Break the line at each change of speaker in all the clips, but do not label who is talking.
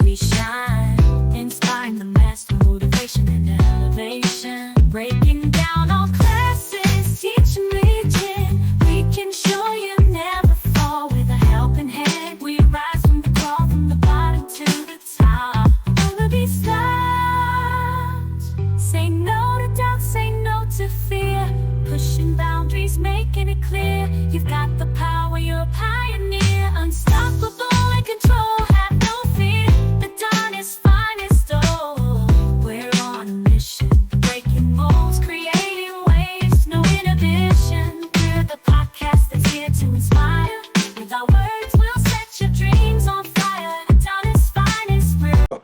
we shine, inspiring the mass through motivation and elevation. Breaking down all classes, teaching religion. We can show you never fall with a helping hand. We rise from the crawl, from the bottom to the top. Never be stopped. Say no to doubt, say no to fear. Pushing boundaries, making it clear. You've got the power, you're a pioneer. Unstoppable in control, have no fear. The dawn is finest, oh. We're on a mission, breaking molds, creating waves, no inhibition. We're the podcast that's here to inspire. With our words, we'll set your dreams on fire. The dawn is finest, we're...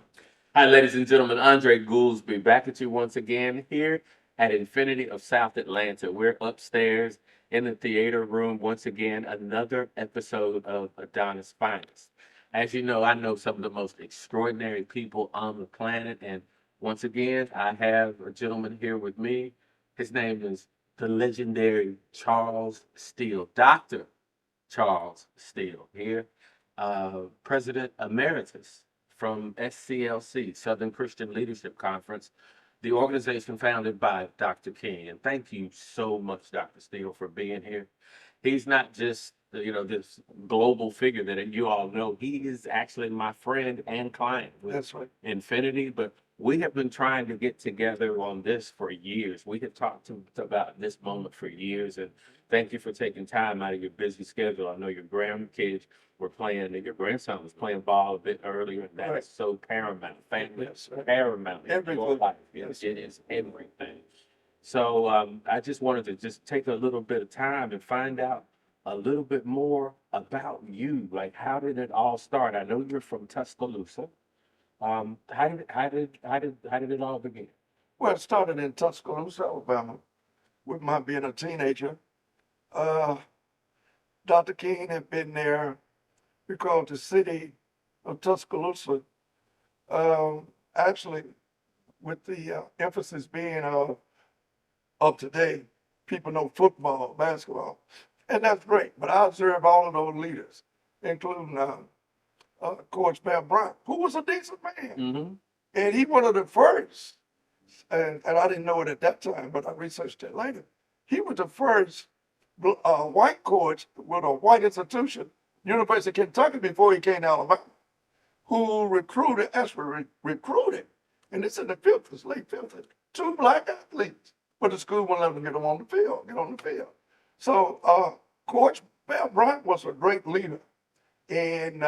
Hi, ladies and gentlemen. Andre Goolsby back at you once again here at Infinity of South Atlanta. We're upstairs in the theater room once again, another episode of Adonis Finest. As you know, I know some of the most extraordinary people on the planet, and once again, I have a gentleman here with me. His name is the legendary Charles Steele, Dr. Charles Steele here, President Emeritus from SCLC, Southern Christian Leadership Conference, the organization founded by Dr. King. And thank you so much, Dr. Steele, for being here. He's not just, this global figure that you all know. He is actually my friend and client with
That's right.
Infinity, but we have been trying to get together on this for years. We have talked about this moment for years, and thank you for taking time out of your busy schedule. I know your grandkids were playing, and your grandson was playing ball a bit earlier, and that
Right.
is so paramount. Family is
Yes, right.
paramount in your
Everything.
life.
Yes.
It is everything. So I just wanted to just take a little bit of time and find out a little bit more about you. Like, how did it all start? I know you're from Tuscaloosa. How did it all begin?
Well, it started in Tuscaloosa, Alabama, with my being a teenager. Dr. King had been there because the city of Tuscaloosa, actually, with the emphasis being of today, people know football, basketball, and that's great. But I observed all of those leaders, including Coach Bear Bryant, who was a decent man.
Mm-hmm.
And he one of the first, and I didn't know it at that time, but I researched it later. He was the first white coach with a white institution, University of Kentucky, before he came to Alabama, who recruited, and it's in the 50s, late 50s, 2 black athletes. But the school wouldn't let them get on the field. So Coach Bear Bryant was a great leader. And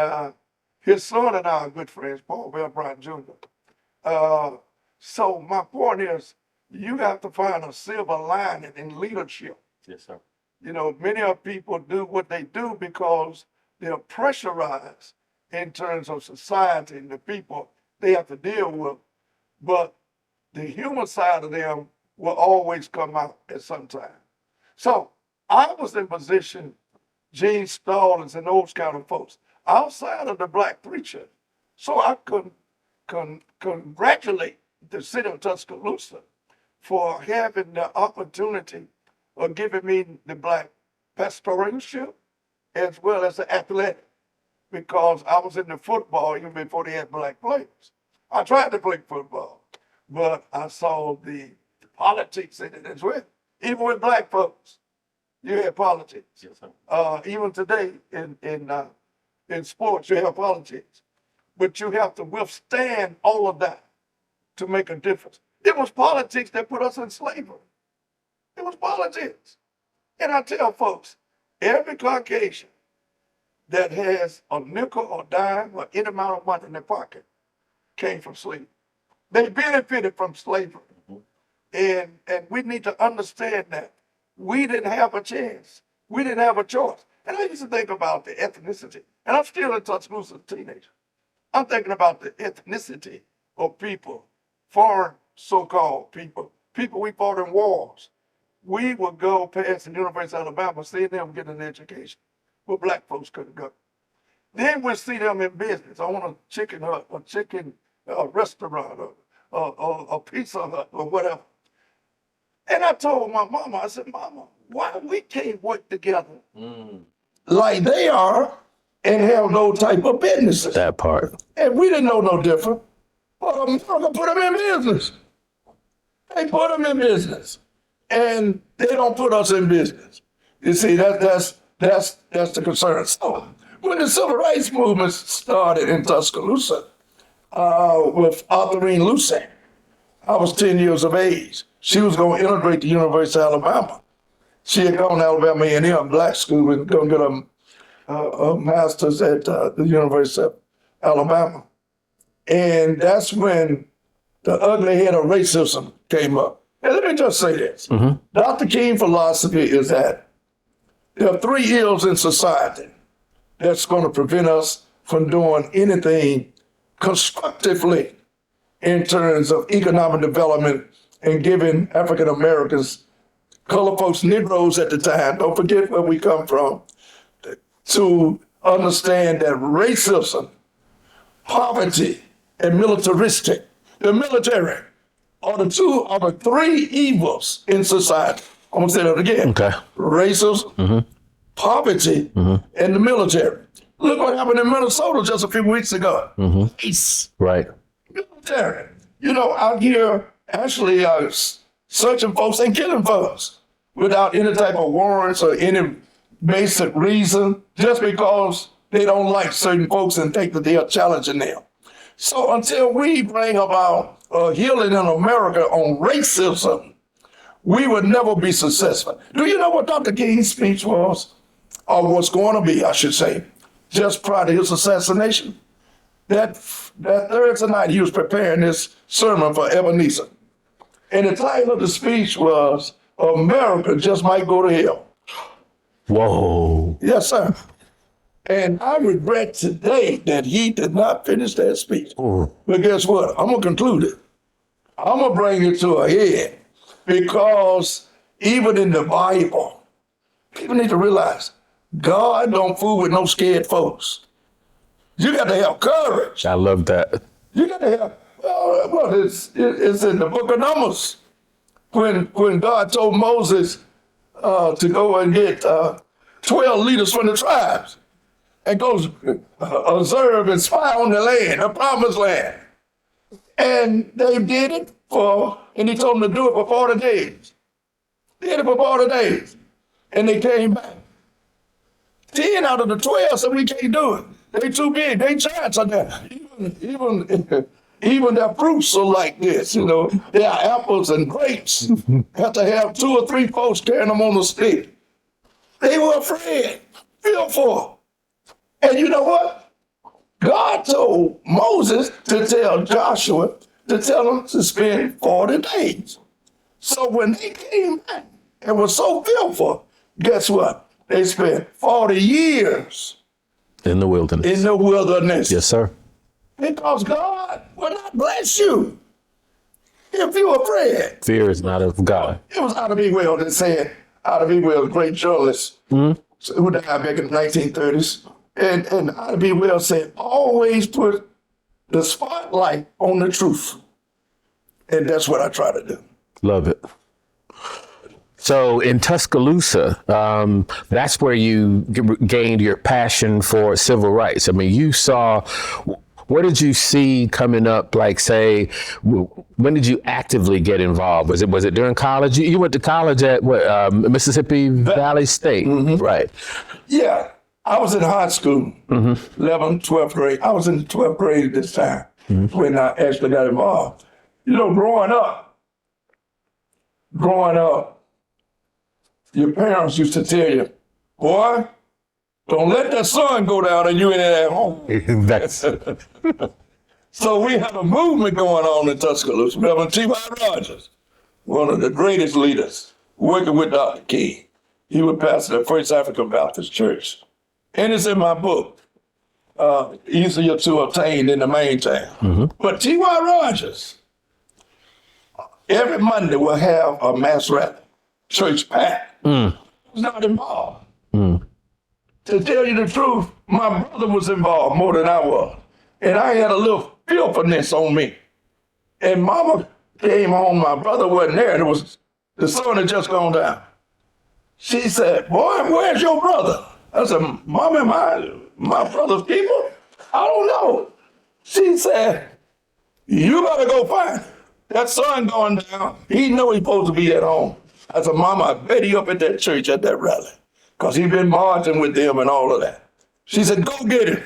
his son and I are good friends, Paul Bear Bryant Jr. So my point is, you have to find a silver lining in leadership.
Yes, sir.
Many of people do what they do because they're pressurized in terms of society and the people they have to deal with. But the human side of them will always come out at some time. So I was in position, Gene Stallings and those kind of folks, outside of the black preacher. So I could congratulate the city of Tuscaloosa for having the opportunity of giving me the black pastoralship as well as the athletic, because I was in the football even before they had black players. I tried to play football, but I saw the politics in it as well. Even with black folks, you have politics.
Yes, sir.
Even today in sports, you have politics. But you have to withstand all of that to make a difference. It was politics that put us in slavery. It was politics. And I tell folks, every Caucasian that has a nickel or dime or any amount of money in their pocket came from slavery. They benefited from slavery. And we need to understand that. We didn't have a chance. We didn't have a choice. And I used to think about the ethnicity. And I'm still in Tuscaloosa as a teenager. I'm thinking about the ethnicity of people, foreign so-called people we fought in wars. We would go past the University of Alabama, see them get an education, where black folks couldn't go. Then we'd see them in business. I want a chicken hut, a chicken restaurant, or a Pizza Hut, or whatever. And I told my mama, I said, Mama, why we can't work together like they are? and have those type of businesses.
That part.
And we didn't know no different. But America put them in business. They put them in business. And they don't put us in business. You see, that's the concern. So when the civil rights movement started in Tuscaloosa with Arthurine Lucent, I was 10 years of age. She was going to integrate the University of Alabama. She had gone to Alabama A&M black school and going to get a master's at the University of Alabama. And that's when the ugly head of racism came up. And let me just say this. Dr. King philosophy is that there are three ills in society that's going to prevent us from doing anything constructively in terms of economic development and giving African Americans, colored folks, Negroes at the time, don't forget where we come from, to understand that racism, poverty, and militaristic, the military are the three evils in society. I'm gonna say that again.
Okay.
Racism, poverty, and the military. Look what happened in Minnesota just a few weeks ago. Peace.
Right.
Military. You know, out here actually searching folks and killing folks without any type of warrants or any basic reason, just because they don't like certain folks and think that they are challenging them. So until we bring about healing in America on racism, we would never be successful. Do you know what Dr. King's speech was? Or was going to be, I should say, just prior to his assassination? That Thursday night, he was preparing this sermon for Ebenezer. And the title of the speech was, America Just Might Go to Hell.
Whoa.
Yes, sir. And I regret today that he did not finish that speech.
Ooh.
But guess what? I'm going to conclude it. I'm going to bring it to a head, because even in the Bible, people need to realize God don't fool with no scared folks. You got to have courage.
I love that.
You got to have, well, it's in the book of Numbers. When God told Moses to go and get 12 leaders from the tribes and go observe and spy on the land, the promised land. And they did it and he told them to do it for 40 days. Did it for 40 days. And they came back. 10 out of the 12 said we can't do it. They too big, they giants are there. Even their fruits are like this, you know. Their apples and grapes have to have 2 or 3 folks carrying them on the stick. They were afraid, fearful. And you know what? God told Moses to tell Joshua to tell them to spend 40 days. So when they came back and were so fearful, guess what? They spent 40 years
In the wilderness.
in the wilderness.
Yes, sir.
Because God will not bless you if you're afraid.
Fear is not of God.
It was Ida B. Wells that said, Ida B. Wells, great journalist, who died back in the 1930s. And Ida B. Wells said, always put the spotlight on the truth. And that's what I try to do.
Love it. So in Tuscaloosa, that's where you gained your passion for civil rights. I mean, you saw, what did you see coming up? Like, say, when did you actively get involved? Was it during college? You went to college at what, Mississippi Valley State, right?
Yeah, I was in high school, 11th, 12th grade. I was in the 12th grade at this time when I actually got involved. You know, growing up, your parents used to tell you, boy, don't let that sun go down and you ain't at home.
That's
So we had a movement going on in Tuscaloosa. Remember T.Y. Rogers, one of the greatest leaders, working with Dr. King. He was pastor at First African Baptist Church. And it's in my book, easier to obtain than to maintain. But T.Y. Rogers, every Monday will have a mass rally, church packed. Was not involved. To tell you the truth, my brother was involved more than I was. And I had a little fearfulness on me. And mama came home, my brother wasn't there, and the sun had just gone down. She said, boy, where's your brother? I said, Mama, My brother's keeper? I don't know. She said, you better go find him. That son going down. He know he's supposed to be at home. I said, Mama, I bet he up at that church at that rally. Because he been marching with them and all of that. She said, go get him.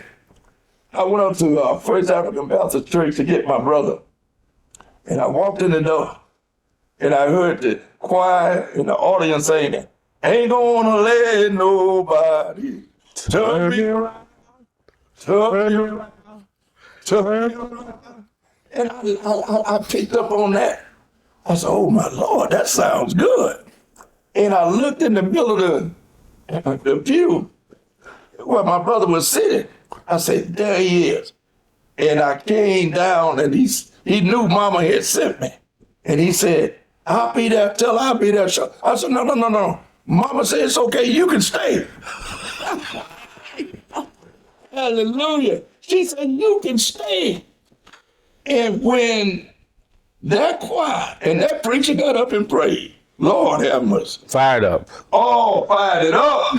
I went up to First African Baptist Church to get my brother. And I walked in the door. And I heard the choir and the audience singing, ain't gonna let nobody turn me around, turn me around, turn me around. And I picked up on that. I said, oh my Lord, that sounds good. And I looked in the middle of the pew where my brother was sitting. I said, there he is. And I came down and he knew Mama had sent me. And he said, I'll be there, tell I'll be there. I said, no. Mama said, it's okay, you can stay. Hallelujah. She said, you can stay. And when that choir and that preacher got up and prayed, Lord have mercy.
Fired up.
Oh, fired it up.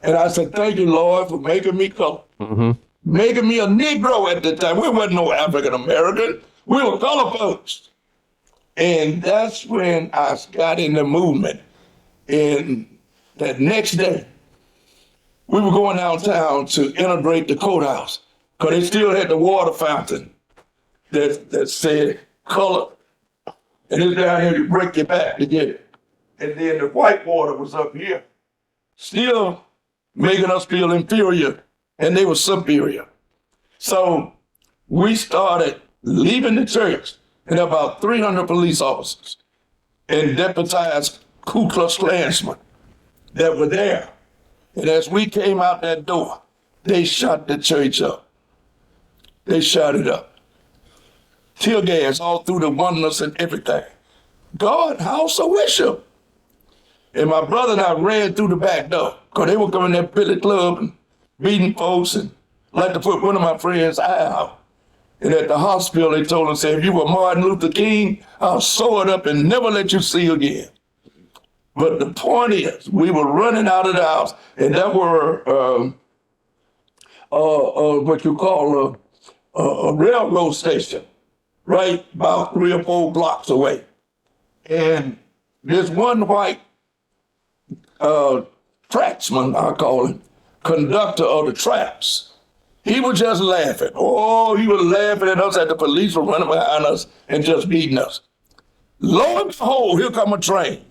And I said, thank you, Lord, for making me color. Mm-hmm. Making me a Negro at the time. We wasn't no African American. We were color folks. And that's when I got in the movement. And that next day, we were going downtown to integrate the courthouse because they still had the water fountain that said color. And it's down here, you break your back to get it. And then the white water was up here, still making us feel inferior, and they were superior. So we started leaving the church, and about 300 police officers and deputized Ku Klux Klansmen that were there. And as we came out that door, they shot the church up. They shot it up. Tear gas all through the windows and everything. God, house of worship. And my brother and I ran through the back door because they were coming to that billy club and beating folks and like to put one of my friends' eye out. And at the hospital, they told us, if you were Martin Luther King, I'll sew it up and never let you see again. But the point is, we were running out of the house, and that were what you call a railroad station, right about 3 or 4 blocks away. And this one white tracksman, I call him, conductor of the traps, he was just laughing. Oh, he was laughing at us, at the police were running behind us and just beating us. Lo and behold, here come a train,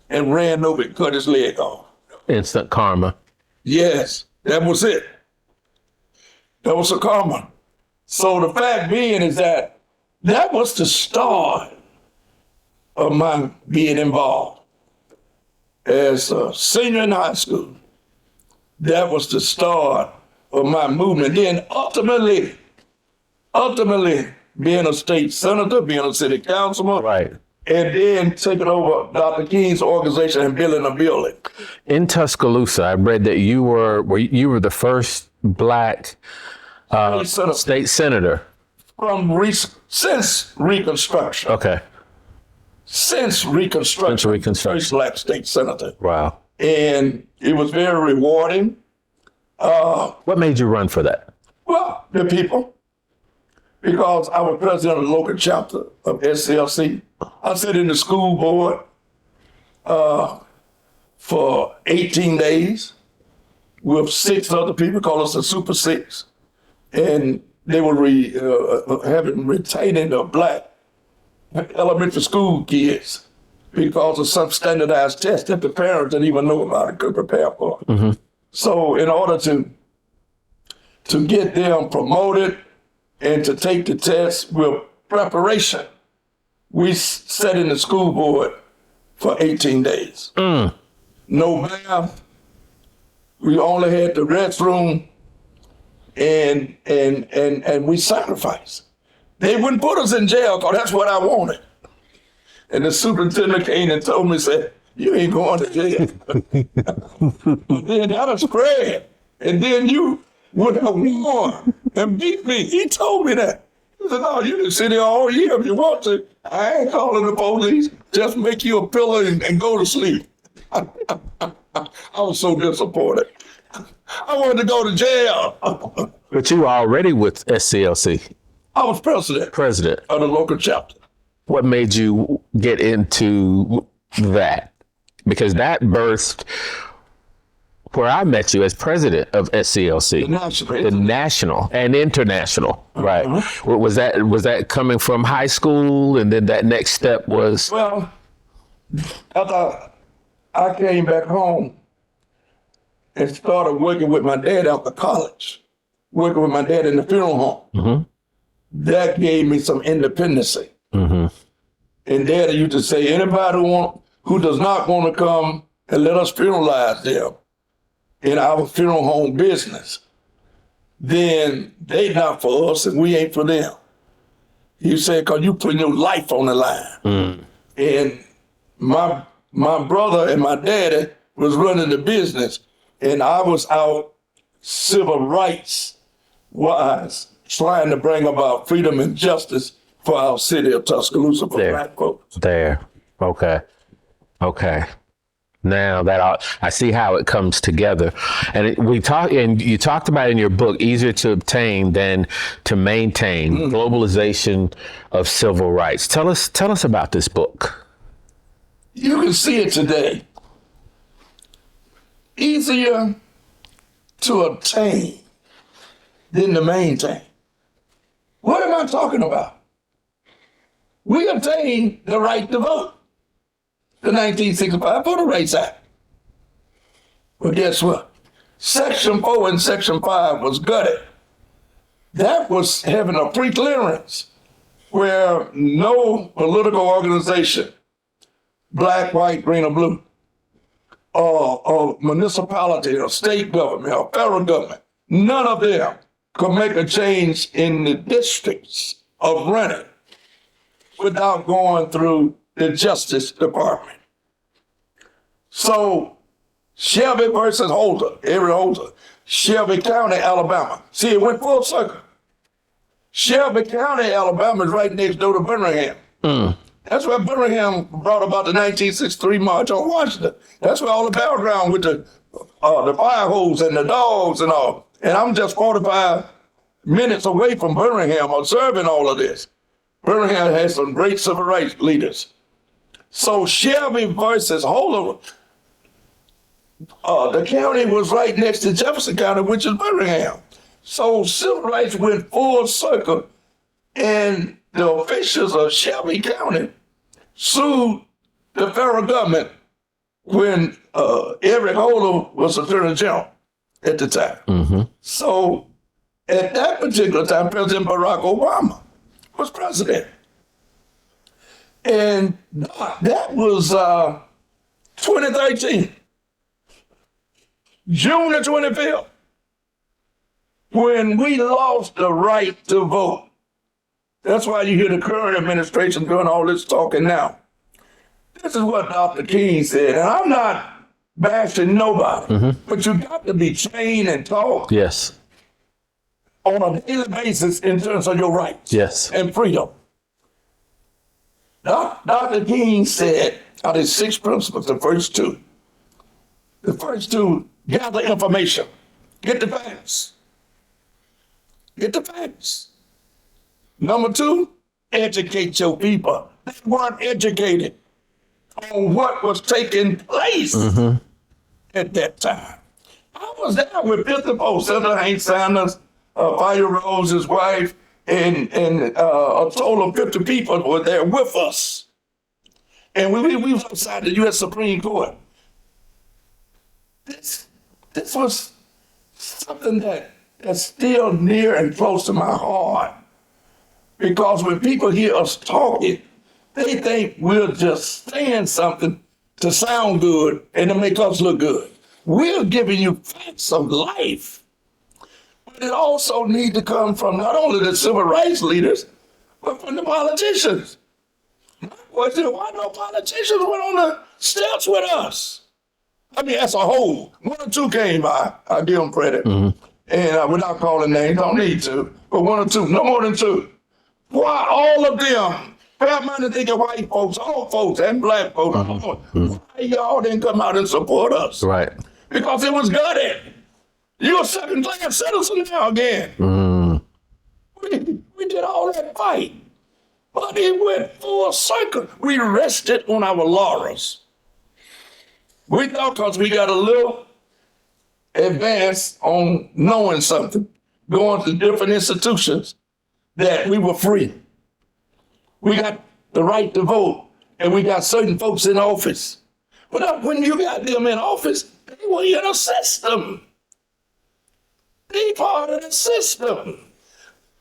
and ran over and cut his leg off.
Instant karma.
Yes, that was it. That was a karma. So the fact being is that was the start of my being involved. As a senior in high school, that was the start of my movement. Then ultimately being a state senator, being a city councilman,
Right.
and then taking over Dr. King's organization and building a building.
In Tuscaloosa, I read that you were the first Black state senator.
Since Reconstruction.
Okay.
Since Reconstruction. First Black state senator.
Wow.
And it was very rewarding.
What made you run for that?
Well, the people. Because I was president of the local chapter of SCLC. I sat in the school board for 18 days with 6 other people, call us the Super Six. And they were retaining the Black elementary school kids because of some standardized tests that the parents didn't even know about and could prepare for. Mm-hmm. So in order to get them promoted and to take the test with preparation, we sat in the school board for 18 days. No math. We only had the restroom, and we sacrificed. They wouldn't put us in jail because that's what I wanted. And the superintendent came and told me, said, you ain't going to jail. Then that'll spread. And then you would have won and beat me. He told me that. He said, no, you can sit here all year if you want to. I ain't calling the police. Just make you a pillow and go to sleep. I was so disappointed. I wanted to go to jail.
But you were already with SCLC,
I was president of the local chapter.
what made you get into that? Because that birthed where I met you as president of SCLC, the national and international, right? Was that coming from high school, and then that next step was?
Well, after I came back home and started working with my dad after college, working with my dad in the funeral home, that gave me some independency. And Dad used to say, anybody who does not want to come and let us funeralize them in our funeral home business, then they not for us and we ain't for them. He said, because you putting your life on the line. And my brother and my daddy was running the business, and I was out civil rights wise trying to bring about freedom and justice for our city of Tuscaloosa for Black folks.
Okay. Now that I see how it comes together, and you talked about in your book, easier to obtain than to maintain, globalization of civil rights. Tell us about this book.
You can see it today. Easier to obtain than to maintain. What am I talking about? We obtained the right to vote, the 1965 Voter Rights Act. But guess what? Section 4 and Section 5 was gutted. That was having a pre-clearance where no political organization, black, white, green, or blue, or municipality, or state government, or federal government, none of them could make a change in the districts of running without going through the Justice Department. So Shelby versus Holder, Avery Holder, Shelby County, Alabama. See, it went full circle. Shelby County, Alabama is right next door to Birmingham. That's where Birmingham brought about the 1963 March on Washington. That's where all the battleground with the fire hose and the dogs and all. And I'm just 45 minutes away from Birmingham observing all of this. Birmingham has some great civil rights leaders. So Shelby versus Holder, the county was right next to Jefferson County, which is Birmingham. So civil rights went full circle, and the officials of Shelby County sued the federal government when Everett Holder was Attorney General at the time. So at that particular time, President Barack Obama was president. And that was 2013, June the 25th, when we lost the right to vote. That's why you hear the current administration doing all this talking now. This is what Dr. King said, and I'm not bashing nobody, but you got to be trained and taught on a daily basis in terms of your rights and freedom. Dr. King said, out of his 6 principles, the first two, gather information, get the facts. Number 2, educate your people. They weren't educated on what was taking place at that time. I was there with 54 Senator Hank Sanders, Fire Rose, his wife, and a total of 50 people were there with us. And we was outside the U.S. Supreme Court. This was something that's still near and close to my heart. Because when people hear us talking, they think we're just saying something to sound good and to make us look good. We're giving you facts of life. But it also needs to come from not only the civil rights leaders, but from the politicians. Why no politicians went on the steps with us? I mean, as a whole, 1 or 2 came by. I give them credit. And without calling names, don't need to. But 1 or 2, no more than 2. Why all of them, fair-minded thinking white folks, all folks, and black folks, why y'all didn't come out and support us?
Right.
Because it was gutted. You're a second-class citizen now again. We did all that fight, but it went full circle. We rested on our laurels. We thought because we got a little advance on knowing something, going to different institutions, that we were free. We got the right to vote, and we got certain folks in office. But when you got them in office, they were in a system. They part of the system.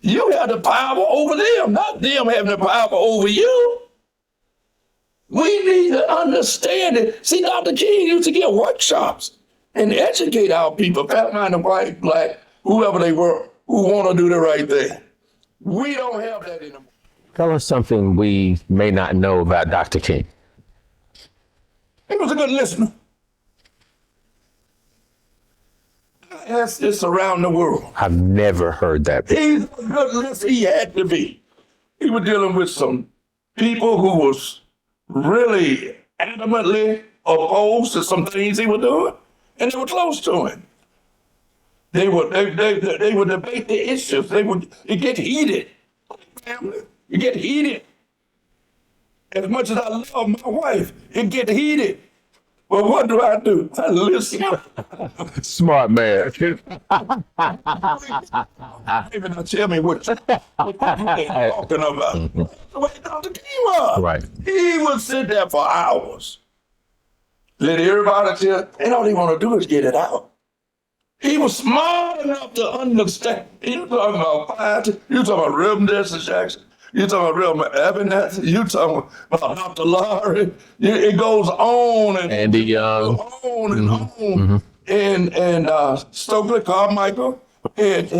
You had the power over them, not them having the power over you. We need to understand it. See, Dr. King used to give workshops and educate our people, fat-minded, white, black, whoever they were, who want to do the right thing. We don't have that anymore.
Tell us something we may not know about Dr. King.
He was a good listener. I ask this around the world.
I've never heard that.
He's a good listener. He had to be. He was dealing with some people who was really adamantly opposed to some things he was doing, and they were close to him. They would debate the issues. It get heated. Family, it get heated. As much as I love my wife, it get heated. Well, what do? I listen.
Smart man.
Even now tell me what you're talking about. The way Dr. King was.
Right.
He would sit there for hours. Let everybody tell, and all they want to do is get it out. He was smart enough to understand. You talking about Pine, you talking about Reverend Jesse Jackson, you talking about Reverend Abernathy, you talking about Dr. Laurie. It goes on and
Andy Young.
on and on. And Stokely Carmichael had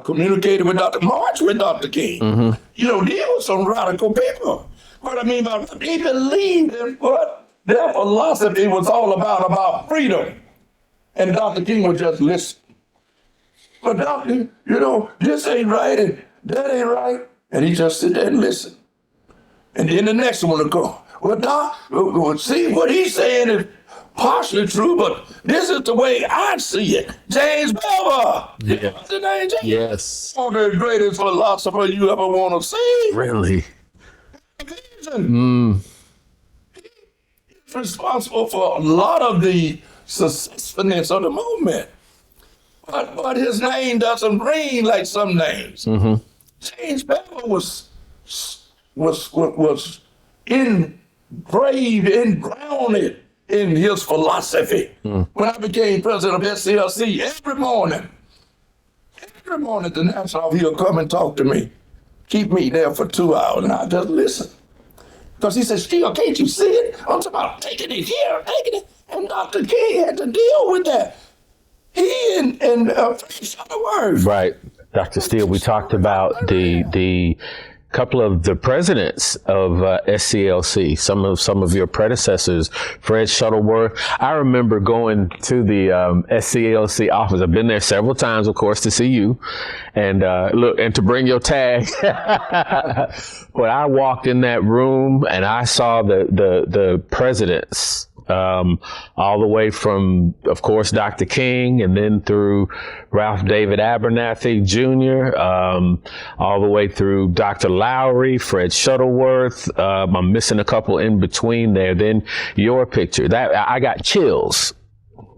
communicated with Dr. March with Dr. King. You know, these were some radical people. What I mean by they believed in what their philosophy was all about freedom. And Dr. King would just listen. But doctor, you know, this ain't right and that ain't right. And he just sit there and listen. And then the next one would go, well, Doc, see, what he's saying is partially true, but this is the way I see it. James Bever.
Yeah.
What's the name, James?
Yes.
One of the greatest philosophers you ever want to see.
Really?
Vision. He's responsible for a lot of the successfulness of the movement. But his name doesn't ring like some names. James Bever was engraved and grounded in his philosophy. When I became president of SCLC, every morning, the national, he'll come and talk to me. Keep me there for 2 hours, and I just listen. Because he said, Steele, can't you see it? I'm talking about taking it here, taking it. And Dr. King had to deal with that. He and Shuttleworth.
Right. Dr. Steele, we talked about the couple of the presidents of SCLC, some of your predecessors, Fred Shuttleworth. I remember going to the SCLC office. I've been there several times, of course, to see you and and to bring your tag. But I walked in that room and I saw the presidents. All the way from, of course, Dr. King, and then through Ralph David Abernathy Jr., all the way through Dr. Lowry, Fred Shuttleworth. I'm missing a couple in between there. Then your picture. That I got chills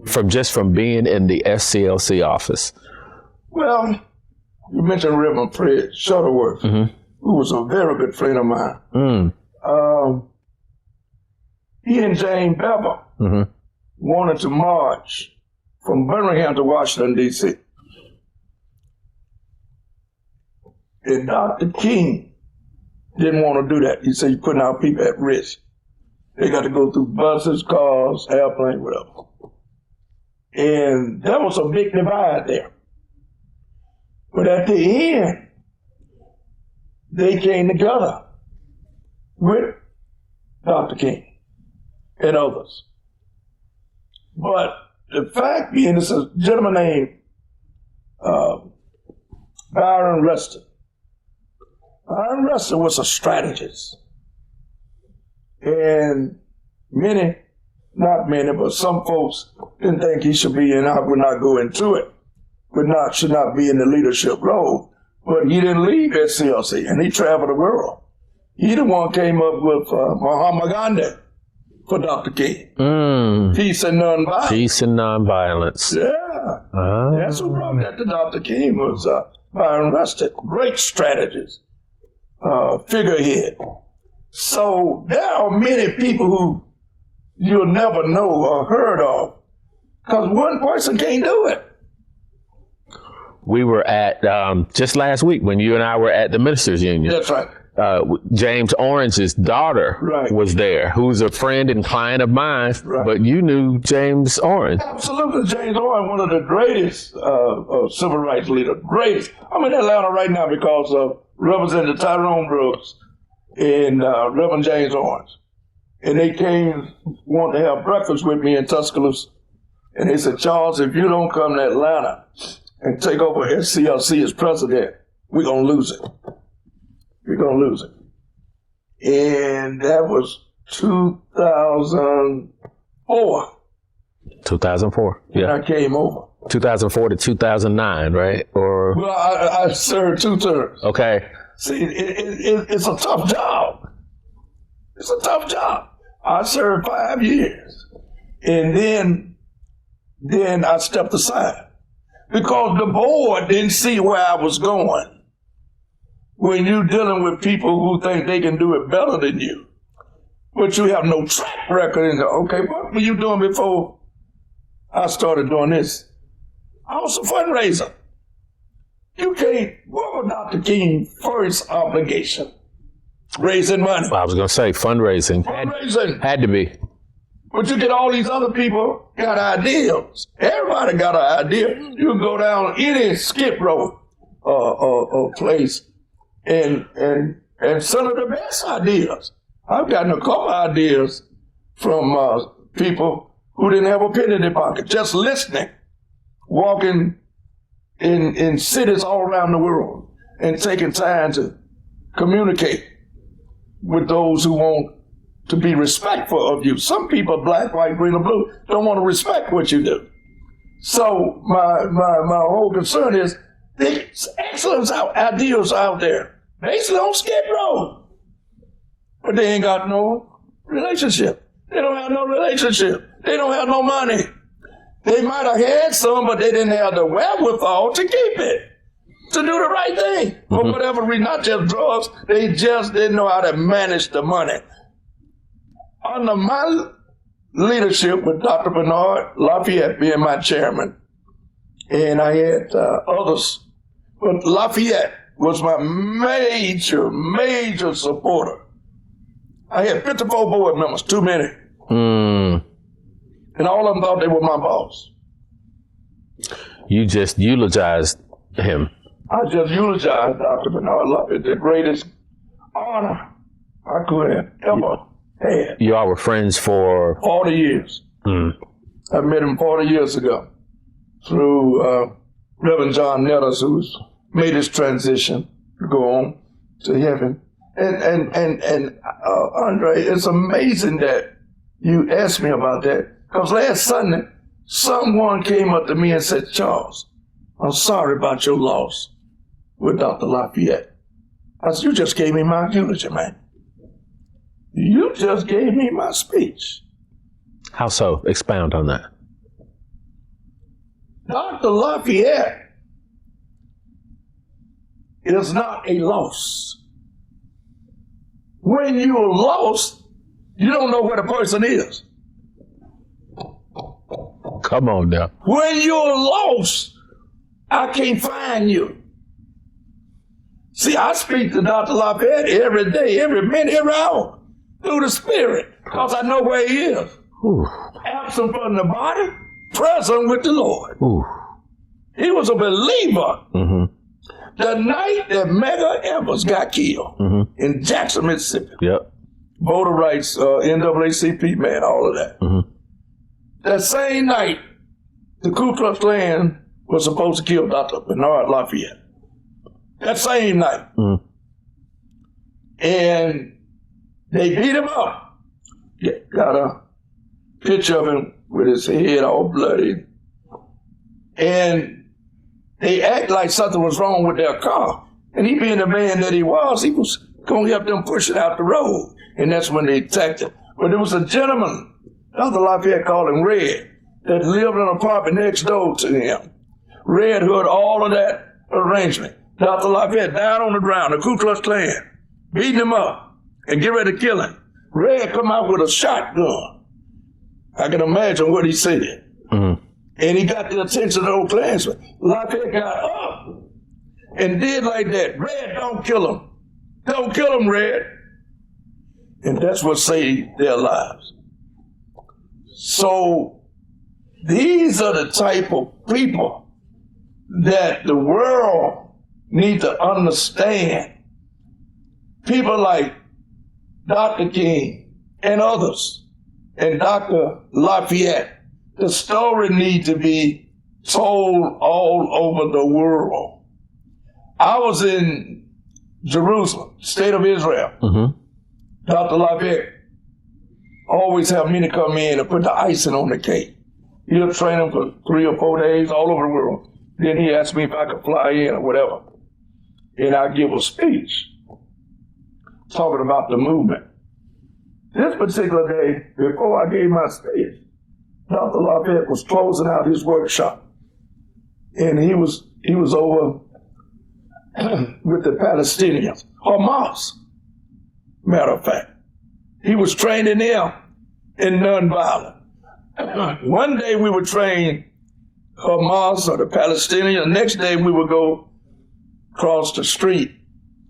from being in the SCLC office.
Well, you mentioned Reverend Fred Shuttleworth, who was a very good friend of mine. He and James Bever wanted to march from Birmingham to Washington, D.C. And Dr. King didn't want to do that. He said, you're putting our people at risk. They got to go through buses, cars, airplanes, whatever. And there was a big divide there. But at the end, they came together with Dr. King and others. But the fact being, it's a gentleman named Byron Rustin. Byron Rustin was a strategist. And many not many, but some folks didn't think he should be, and I would not go into it, should not be in the leadership role. But he didn't leave SCLC, and he traveled the world. He the one came up with Mahatma Gandhi for Dr. King. Peace and nonviolence.
Peace and nonviolence.
Yeah. That's who brought that to Dr. King was Byron Rustic. Great strategist, figurehead. So there are many people who you'll never know or heard of because one person can't do it.
We were at, just last week when you and I were at the Ministers Union.
That's right.
James Orange's daughter was there, who's a friend and client of mine, but you knew James Orange.
Absolutely. James Orange, one of the greatest civil rights leaders. Greatest. I'm in Atlanta right now because of Representative Tyrone Brooks and Reverend James Orange. And they came, wanted to have breakfast with me in Tuscaloosa. And they said, Charles, if you don't come to Atlanta and take over SCLC as president, we're going to lose it. We're going to lose it. And that was 2004.
2004, yeah.
I came over.
2004 to 2009, right? Or
Well, I served 2 terms.
okay.
See, it's a tough job. It's a tough job. I served 5 years. And then I stepped aside because the board didn't see where I was going. When you're dealing with people who think they can do it better than you, but you have no track record, and okay, what were you doing before I started doing this? I was a fundraiser. You can't, what was Dr. King's first obligation? Raising money.
I was going to say fundraising.
Fundraising.
Had to be.
But you get all these other people got ideas. Everybody got an idea. You can go down any skip rope or place and some of the best ideas. I've gotten a couple ideas from people who didn't have a penny in their pocket, just listening, walking in cities all around the world and taking time to communicate with those who want to be respectful of you. Some people, black, white, green, or blue, don't want to respect what you do. So my whole concern is there's excellent ideas out there. They still on Skip Road, but they ain't got no relationship. They don't have no relationship. They don't have no money. They might have had some, but they didn't have the wherewithal to keep it, to do the right thing. For whatever reason, not just drugs, they just didn't know how to manage the money. Under my leadership with Dr. Bernard Lafayette being my chairman, and I had others, but Lafayette was my major supporter. I had 54 board members, too many. And all of them thought they were my boss.
You just eulogized him.
I just eulogized Dr. Bernard Lafayette, the greatest honor I could have ever had.
You all were friends for
40 years. I met him 40 years ago through Reverend John Nettles, who's made his transition to go on to heaven. And Andre, it's amazing that you asked me about that, because last Sunday, someone came up to me and said, Charles, I'm sorry about your loss with Dr. Lafayette. I said, you just gave me my eulogy, man. You just gave me my speech.
How so? Expound on that.
Dr. Lafayette is not a loss. When you're lost, you don't know where the person is.
Come on now.
When you're lost, I can't find you. See, I speak to Dr. Lafayette every day, every minute, every hour, through the Spirit, because I know where he is.
Ooh.
Absent from the body, present with the Lord.
Ooh.
He was a believer. The night that Medgar Evers got killed in Jackson, Mississippi.
Yep.
Voter rights, NAACP, man, all of that. That same night, the Ku Klux Klan was supposed to kill Dr. Bernard Lafayette. That same night. And they beat him up. Got a picture of him with his head all bloody. And they act like something was wrong with their car. And he being the man that he was going to help them push it out the road. And that's when they attacked him. But there was a gentleman, Dr. Lafayette called him Red, that lived in an apartment next door to him. Red heard all of that arrangement. Dr. Lafayette down on the ground, the Ku Klux Klan, beating him up and get ready to kill him. Red come out with a shotgun. I can imagine what he said. Mm-hmm. And he got the attention of the old Klansmen. Lafayette got up and did like that. Red, don't kill him. Don't kill him, Red. And that's what saved their lives. So these are the type of people that the world need to understand. People like Dr. King and others, and Dr. Lafayette. The story needs to be told all over the world. I was in Jerusalem, state of Israel. Mm-hmm. Dr. Lafayette always have me to come in and put the icing on the cake. He'll train them for 3 or 4 days all over the world. Then he asked me if I could fly in or whatever. And I give a speech talking about the movement. This particular day, before I gave my speech, Dr. Lafayette was closing out his workshop. And he was over with the Palestinians, Hamas, matter of fact. He was training them in nonviolence. One day we would train Hamas or the Palestinians. The next day we would go across the street,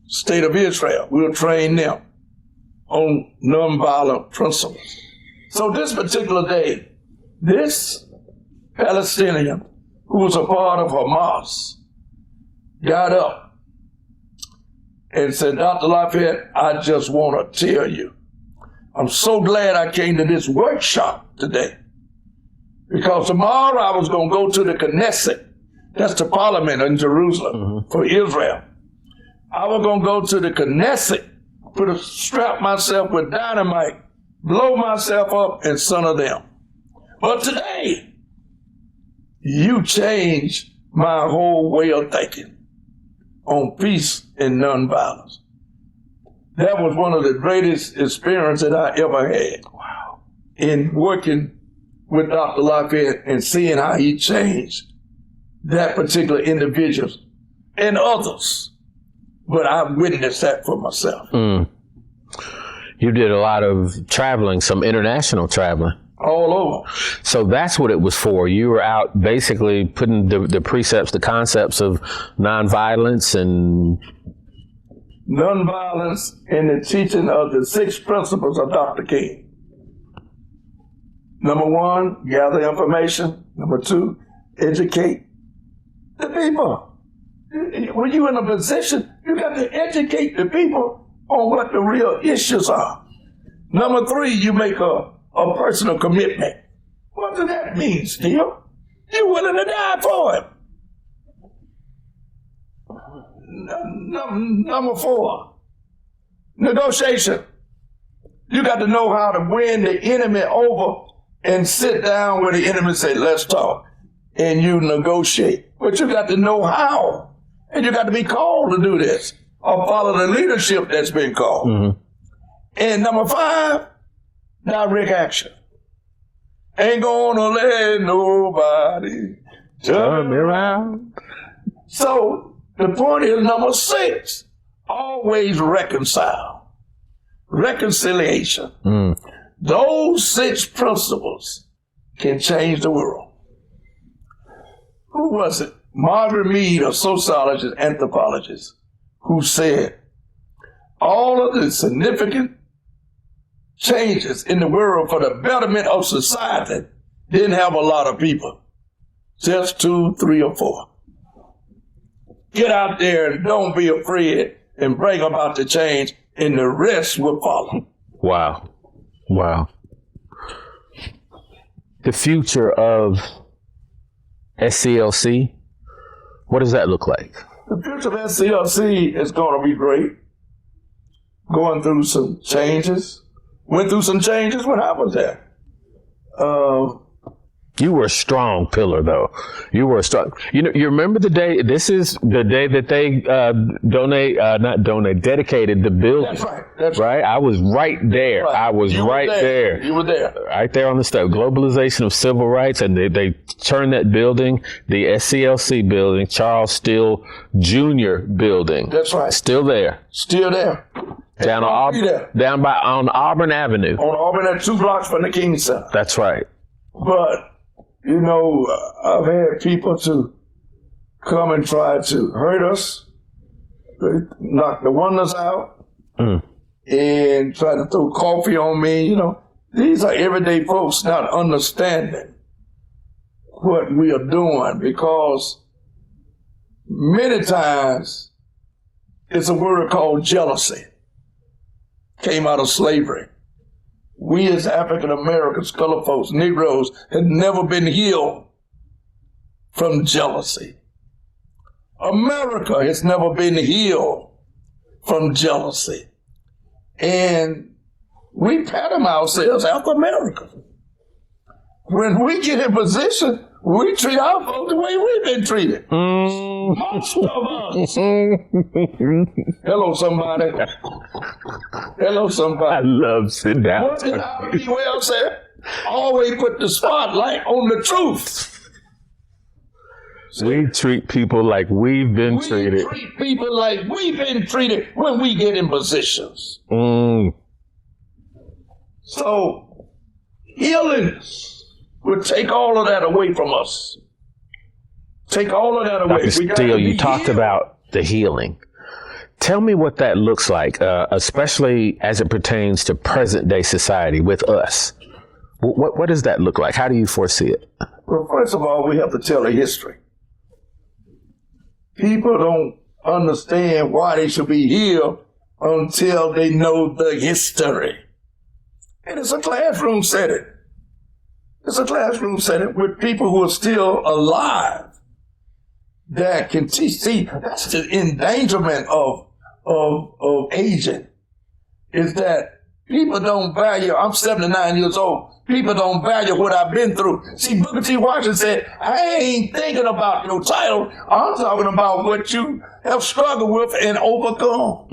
state of Israel. We would train them on nonviolent principles. So this particular day, this Palestinian who was a part of Hamas got up and said, Dr. Lafayette, I just want to tell you, I'm so glad I came to this workshop today, because tomorrow I was going to go to the Knesset, that's the parliament in Jerusalem for Israel. I was going to go to the Knesset, strap myself with dynamite, blow myself up in front of them. But today, you changed my whole way of thinking on peace and nonviolence. That was one of the greatest experiences that I ever had. Wow. In working with Dr. Lafayette and seeing how he changed that particular individual and others. But I witnessed that for myself. Mm.
You did a lot of traveling, some international traveling.
All over.
So that's what it was for. You were out basically putting the precepts, the concepts of nonviolence and
the teaching of the 6 principles of Dr. King. Number 1, gather information. Number 2, educate the people. When you're in a position, you got to educate the people on what the real issues are. Number 3, you make a personal commitment. What does that mean, Steele? You're willing to die for it. Number 4, negotiation. You got to know how to win the enemy over and sit down where the enemy and say, let's talk. And you negotiate. But you got to know how. And you got to be called to do this or follow the leadership that's been called. Mm-hmm. And number 5, direct action. Ain't gonna let nobody turn me around. So the point is number 6, always reconcile. Reconciliation. Mm. Those 6 principles can change the world. Who was it? Margaret Mead, a sociologist, anthropologist, who said all of the significant changes in the world for the betterment of society didn't have a lot of people. Just 2, 3, or 4. Get out there and don't be afraid and bring about the change, and the rest will follow.
Wow. Wow. The future of SCLC, what does that look like?
The future of SCLC is going to be great. Going through some changes. Went through some changes when I was there.
You were a strong pillar, though. You were a strong. You remember the day. This is the day that they dedicated the building.
That's right. That's
right. I was right there.
Right.
I was right there.
You were there.
Right there on the step. Globalization of civil rights, and they turned that building, the SCLC building, Charles Steele Jr. building.
That's right.
Still there.
Still there.
Down on Auburn Avenue.
On Auburn, at 2 blocks from the King Center.
That's right.
But, I've had people to come and try to hurt us, knock the windows out, and try to throw coffee on me. These are everyday folks not understanding what we are doing, because many times it's a word called jealousy. Came out of slavery. We as African Americans, colored folks, Negroes, had never been healed from jealousy. America has never been healed from jealousy. And we pattern ourselves after America. When we get in position, we treat our folks the way we've been treated. Most of us. Hello, somebody. Hello, somebody.
I love sitting down.
What did R.B. Wells say? Always put the spotlight on the truth.
We treat people like we've been treated.
We treat people like we've been treated when we get in positions. So, healing would take all of that away from us. Take all of that away.
Dr. Steele, you talked about the healing. Tell me what that looks like, especially as it pertains to present day society with us. What does that look like? How do you foresee it?
Well, first of all, we have to tell a history. People don't understand why they should be healed until they know the history. And it's a classroom setting. It's a classroom setting with people who are still alive that can teach. See, that's the endangerment of aging, is that people don't value. I'm 79 years old. People don't value what I've been through. See, Booker T. Washington said, I ain't thinking about your title. I'm talking about what you have struggled with and overcome.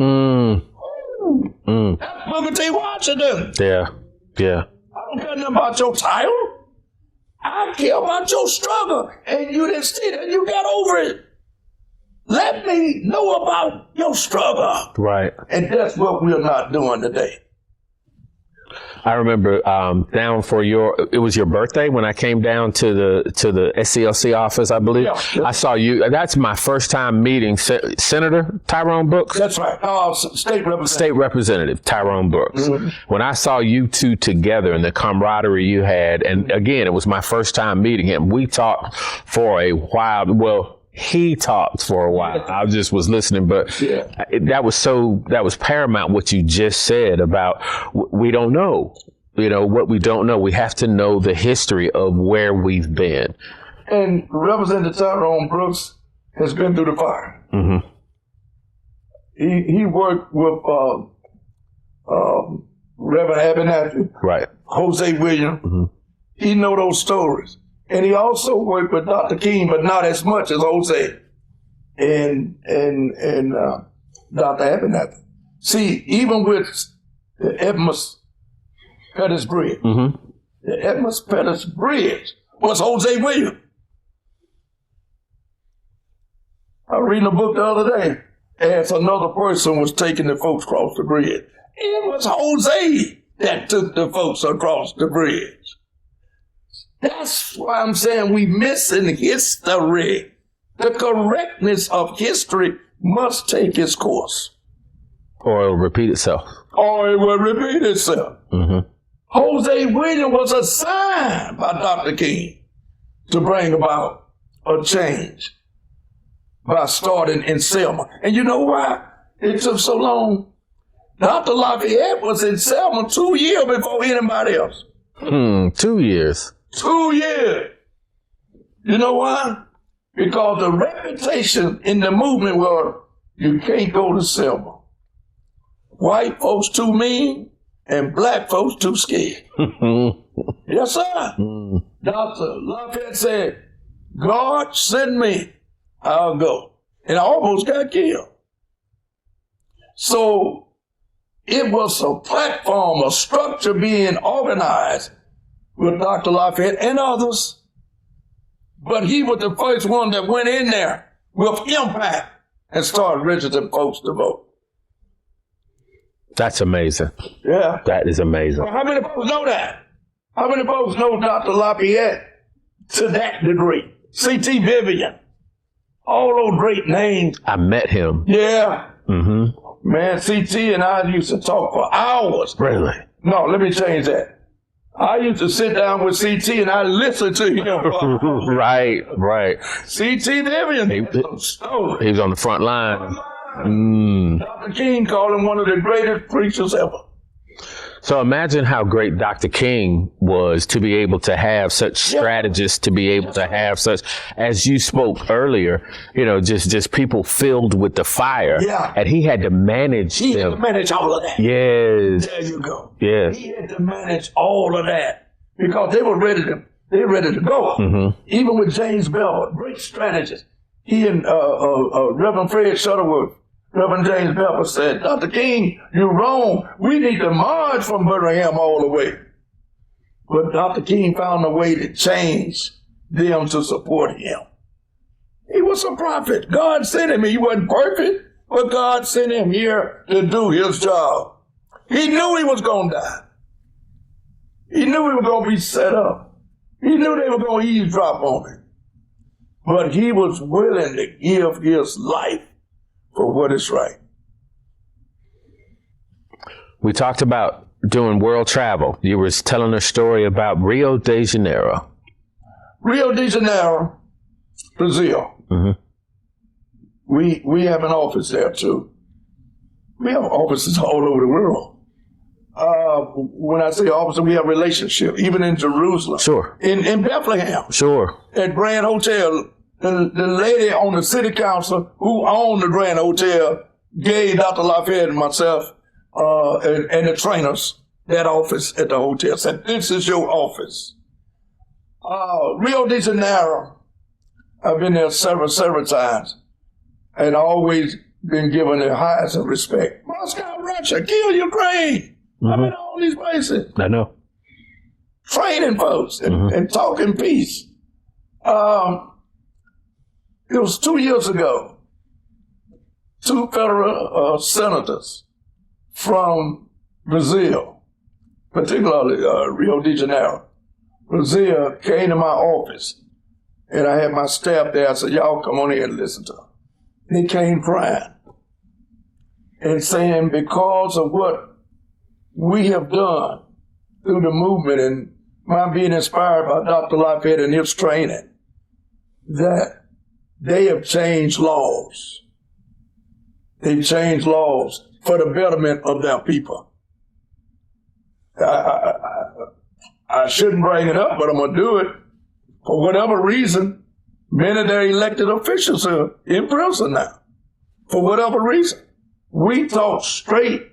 That's Booker T. Washington.
Yeah.
I don't care nothing about your title. I care about your struggle. And you didn't see that. You got over it. Let me know about your struggle.
Right.
And that's what we're not doing today.
I remember down for it was your birthday when I came down to the SCLC office, I believe. Yeah. I saw you. That's my first time meeting Senator Tyrone Brooks.
That's right.
State Representative Tyrone Brooks. Mm-hmm. When I saw you two together and the camaraderie you had, and again, it was my first time meeting him. We talked for a while. Well, he talked for a while. I just was listening, but that was paramount what you just said about we don't know, what we don't know. We have to know the history of where we've been.
And Representative Tyrone Brooks has been through the fire.
Mm-hmm.
He worked with Reverend Abernathy,
right?
Jose Williams.
Mm-hmm. He
know those stories. And he also worked with Dr. King, but not as much as Jose and Dr. Abernathy. See, even with the Edmus Pettus Bridge, the Edmus Pettus Bridge was Jose Williams. I was reading a book the other day, as another person was taking the folks across the bridge. It was Jose that took the folks across the bridge. That's why I'm saying we missing history. The correctness of history must take its course.
Or it'll repeat itself.
Or it will repeat itself.
Mm-hmm.
Jose Williams was assigned by Dr. King to bring about a change by starting in Selma. And you know why it took so long? Dr. Lafayette was in Selma 2 years before anybody else.
2 years.
2 years. You know why? Because the reputation in the movement was you can't go to Selma. White folks too mean and black folks too scared. You Yes, sir.
Mm.
Dr. Lafayette said, God send me, I'll go. And I almost got killed. So it was a platform, a structure being organized with Dr. Lafayette and others. But he was the first one that went in there with impact and started registering folks to vote.
That's amazing.
Yeah.
That is amazing.
Well, how many folks know that? How many folks know Dr. Lafayette to that degree? C.T. Vivian. All those great names.
I met him.
Yeah.
Mm-hmm.
Man, C.T. and I used to talk for hours.
Really?
No, let me change that. I used to sit down with C.T. and I listened to him.
Right.
C.T. Vivian.
He was on the front line.
Dr. King called him one of the greatest preachers ever.
So imagine how great Dr. King was to be able to have such strategists, to be able to have such, as you spoke earlier, just people filled with the fire.
Yeah.
And he had to manage
He had
them.
to manage all of that.
Yes.
There you go.
Yes.
He had to manage all of that because they were ready to go.
Mm-hmm.
Even with James Bell, great strategist. He and Reverend Fred Shuttleworth, Reverend James Bell said, Dr. King, you're wrong. We need to march from Birmingham all the way. But Dr. King found a way to change them to support him. He was a prophet. God sent him. He wasn't perfect, but God sent him here to do his job. He knew he was going to die. He knew he was going to be set up. He knew they were going to eavesdrop on him. But he was willing to give his life for what is right.
We talked about doing world travel. You were telling a story about Rio de Janeiro.
Rio de Janeiro, Brazil.
Mm-hmm.
We have an office there too. We have offices all over the world. When I say office, we have relationship, even in Jerusalem.
Sure.
In Bethlehem.
Sure.
At Grand Hotel, the lady on the city council who owned the Grand Hotel gave Dr. Lafayette and myself and the trainers that office at the hotel. Said, this is your office. Rio de Janeiro, I've been there several times and always been given the highest of respect. Moscow, Russia, kill Ukraine.
Mm-hmm.
I've been all these places.
I know.
Training folks and talking peace. It was 2 years ago. 2 federal senators from Brazil, particularly Rio de Janeiro, Brazil, came to my office, and I had my staff there. I said, y'all come on in and listen to them. They came crying and saying, because of what we have done through the movement and my being inspired by Dr. Lafayette and his training, that they have changed laws. They've changed laws for the betterment of their people. I shouldn't bring it up, but I'm going to do it. For whatever reason, many of their elected officials are in prison now. For whatever reason. We talk straight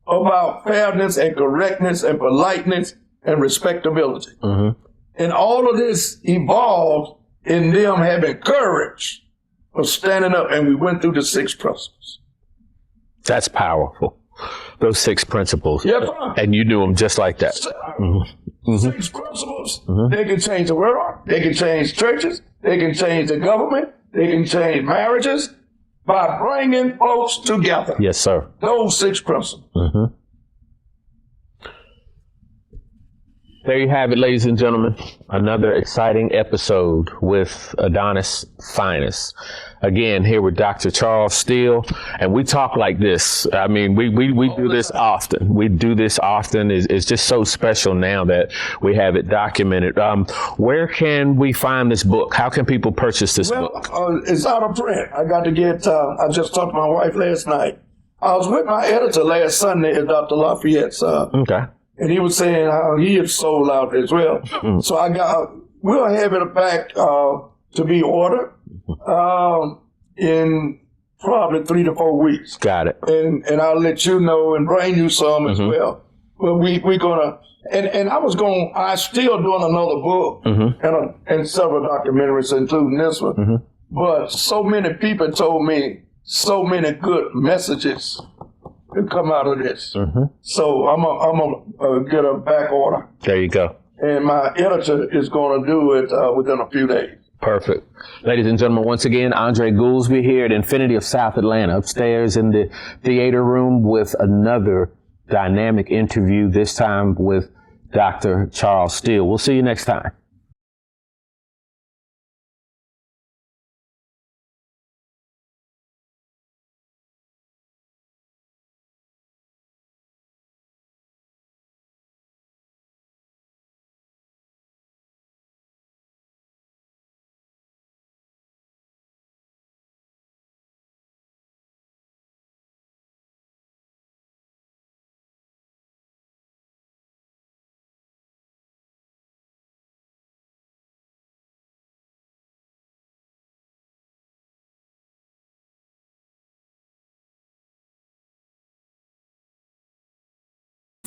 about fairness and correctness and politeness and respectability.
Mm-hmm.
And all of this evolved in them having courage of standing up, and we went through the 6 principles.
That's powerful. Those 6 principles.
Yes, sir.
And you knew them just like that.
6 principles. They can change the world. They can change churches. They can change the government. They can change marriages by bringing folks together.
Yes, sir.
Those 6 principles.
Mm-hmm. There you have it, ladies and gentlemen. Another exciting episode with Adonis Finest. Again, here with Dr. Charles Steele, and we talk like this. I mean, we do this often. We do this often. It's just so special now that we have it documented. Where can we find this book? How can people purchase this book?
It's out of print. I got to get, I just talked to my wife last night. I was with my editor last Sunday at Dr. Lafayette's.
Okay.
And he was saying how he had sold out as well. So we'll have it back to be ordered in probably 3 to 4 weeks.
Got it.
And I'll let you know and bring you some as well. But we gonna, and I still doing another book and several documentaries, including this one. But so many people told me so many good messages to come out of this. So I'm gonna get a back order.
There you go.
And my editor is going to do it within a few days.
Perfect. Ladies and gentlemen, once again, Andre Goolsby here at Infinity of South Atlanta, upstairs in the theater room with another dynamic interview, this time with Dr. Charles Steele. We'll see you next time.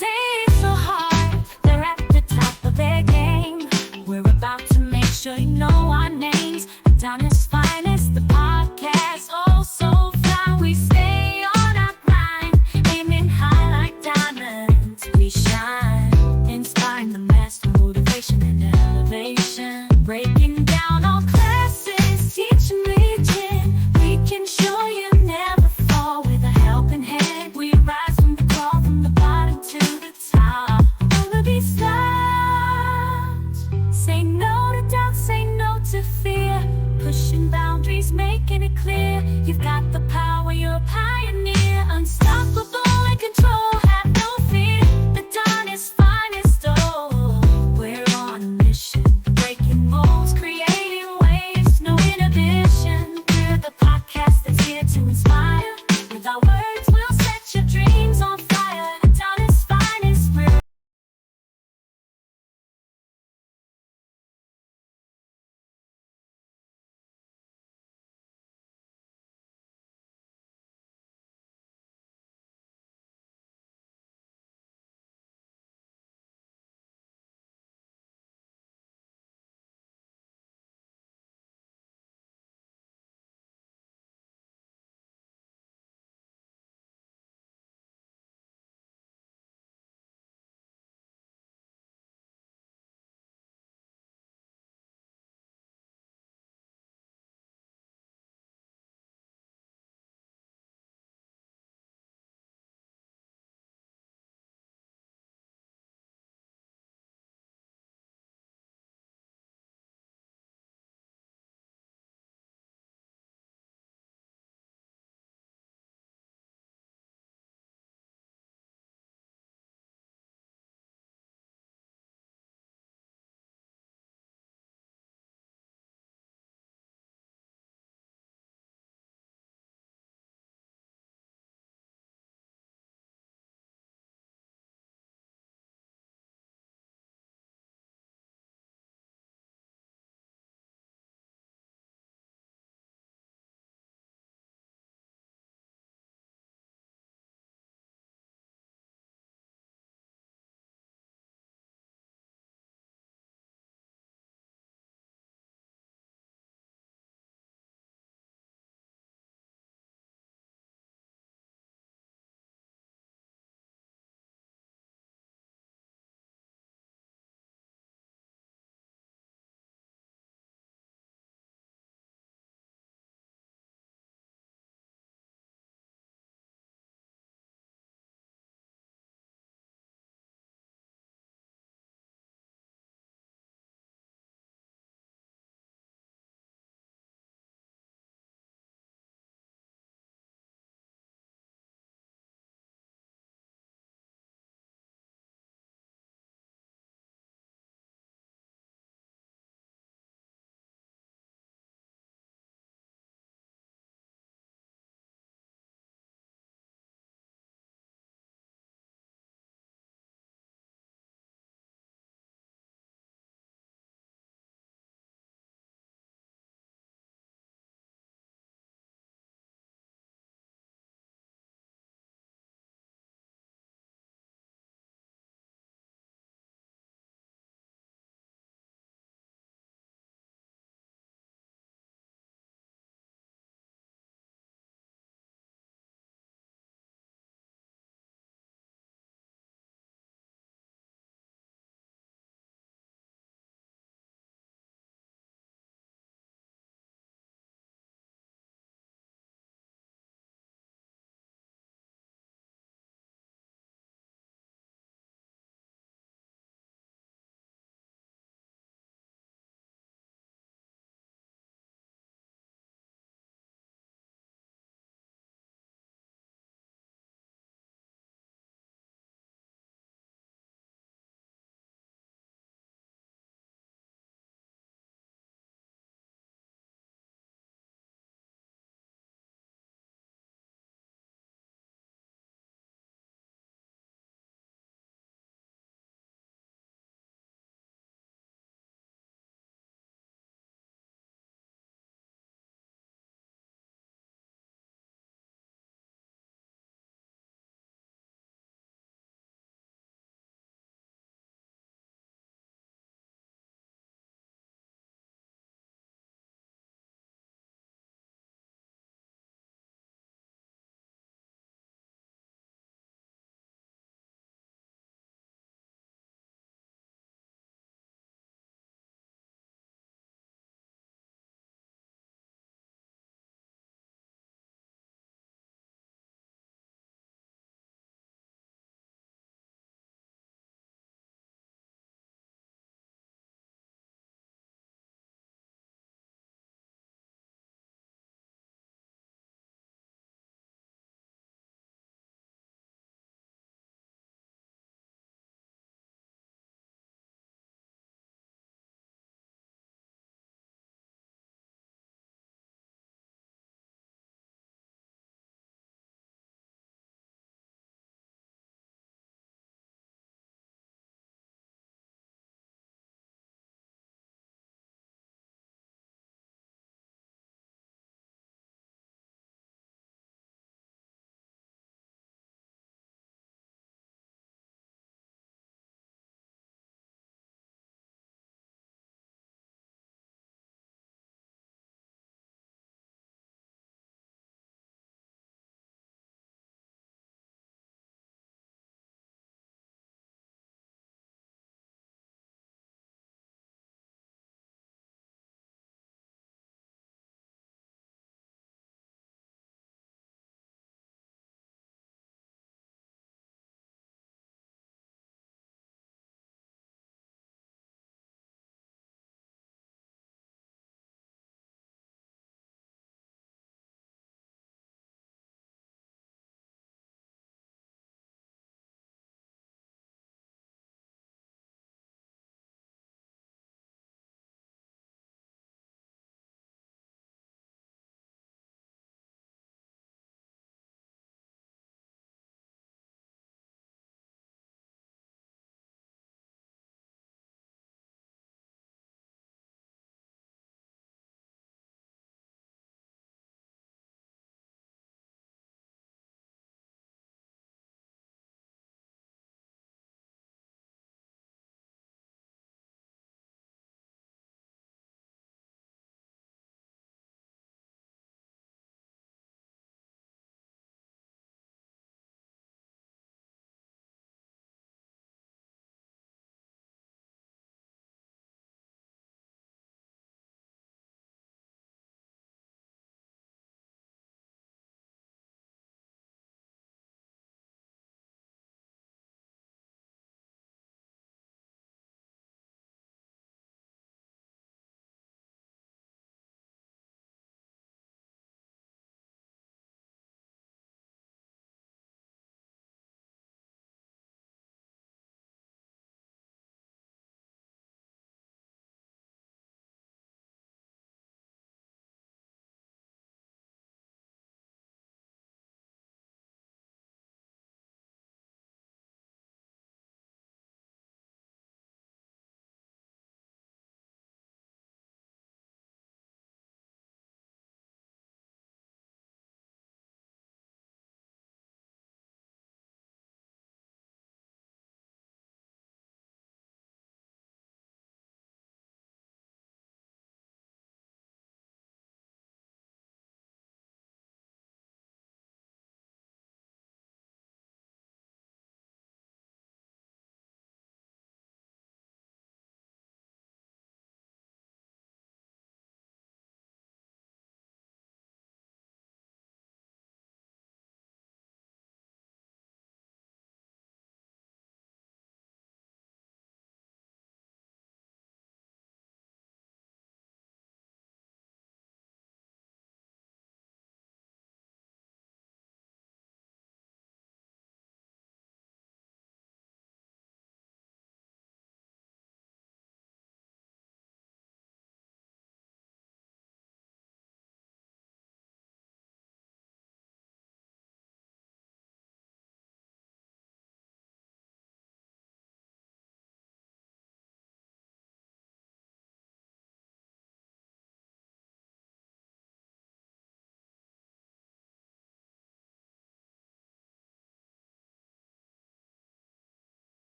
Ain't so hard, they're at the top of their game. We're about to make sure you know our names. Down this fine